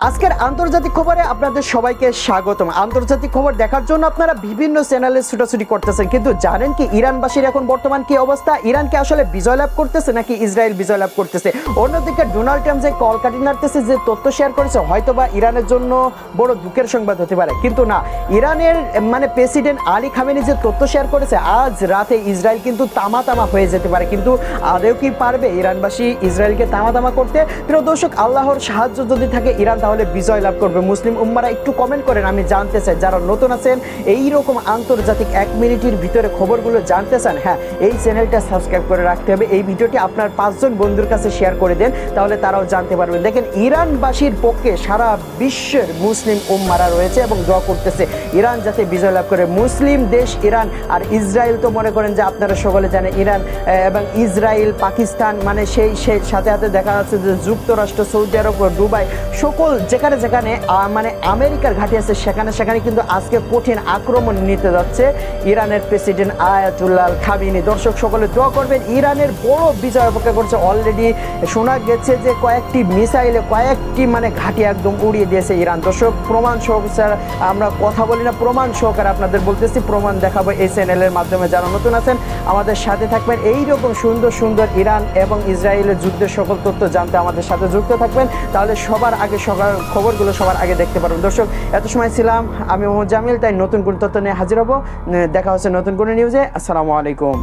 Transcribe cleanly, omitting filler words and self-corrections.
আজকের আন্তর্জাতিক খবরে আপনাদের সবাইকে স্বাগতম। আন্তর্জাতিক খবর দেখার জন্য আপনারা বিভিন্ন চ্যানেলে ছুটাছুটি করতেছেন, কিন্তু জানেন কি ইরানবাসীর এখন বর্তমান কি অবস্থা? ইরানকে আসলে বিজয় লাভ করতেছে নাকি ইসরায়েল বিজয় লাভ করতেছে? অন্যদিকে ডোনাল্ড ট্রাম্প যে কলকাঠি নাড়তেছে, যে তথ্য শেয়ার করেছে, হয়তোবা ইরানের জন্য বড় দুঃখের সংবাদ হতে পারে, কিন্তু না, ইরানের প্রেসিডেন্ট আলী খামেনি যে তথ্য শেয়ার করেছে, আজ রাতে ইসরায়েল কিন্তু তামা হয়ে যেতে পারে। কিন্তু আদেও কি পারবে ইরানবাসী ইসরায়েলকে তামা করতে? প্রিয় দর্শক, আল্লাহর সাহায্য যদি থাকে ইরান তাহলে বিজয় লাভ করবে। মুসলিম উম্মারা একটু কমেন্ট করেন, আমি জানতে চাই। যারা নতুন আছেন, এই রকম আন্তর্জাতিক 1 মিনিটের ভিতরে খবরগুলো জানতে চান, হ্যাঁ, এই চ্যানেলটা সাবস্ক্রাইব করে রাখতে হবে। এই ভিডিওটি আপনার 5 জন বন্ধুর কাছে শেয়ার করে দেন, তাহলে তারাও জানতে পারবেন। দেখেন, ইরানবাসীর পক্ষে সারা বিশ্বের মুসলিম উম্মারা রয়েছে এবং দোয়া করতেছে ইরান যাতে বিজয় লাভ করে। মুসলিম দেশ ইরান আর ইসরায়েল তো মনে করেন যে আপনারা সকলে জানেন, ইরান এবং ইসরায়েল, পাকিস্তান, সেই সাথে সাথে দেখা যাচ্ছে যে যুক্তরাষ্ট্র, সৌদি আরব, দুবাই, সকল যেখানে আমেরিকার ঘাঁটি আছে সেখানে কিন্তু আজকে কঠিন আক্রমণ নিতে যাচ্ছে ইরানের প্রেসিডেন্ট আয়াতুল্লাহ খামেনি। দর্শক সকলে দোয়া করবেন, ইরানের বড় বিজয় অপেক্ষা করছে। অলরেডি শোনা গেছে যে কয়েকটি মিসাইলে কয়েকটি ঘাঁটি একদম উড়িয়ে দিয়েছে ইরান। দর্শক, প্রমাণ সহকারে আমরা কথা বলি না, প্রমাণ সহকারে আপনাদের বলতেছি, প্রমাণ দেখাবো এই চ্যানেলের মাধ্যমে। যারা নতুন আছেন আমাদের সাথে থাকবেন, এই রকম সুন্দর সুন্দর ইরান এবং ইসরায়েলের যুদ্ধের সকল তথ্য জানতে আমাদের সাথে যুক্ত থাকবেন, তাহলে সবার আগে খবরগুলো সবার আগে দেখতে পারবেন। দর্শক, এত সময় ছিলাম আমি মোহাম্মদ জামিল, তাই নতুন কোন তথ্য নিয়ে হাজির হব। দেখা হচ্ছে নতুন কোনো নিউজে। আসসালামু আলাইকুম।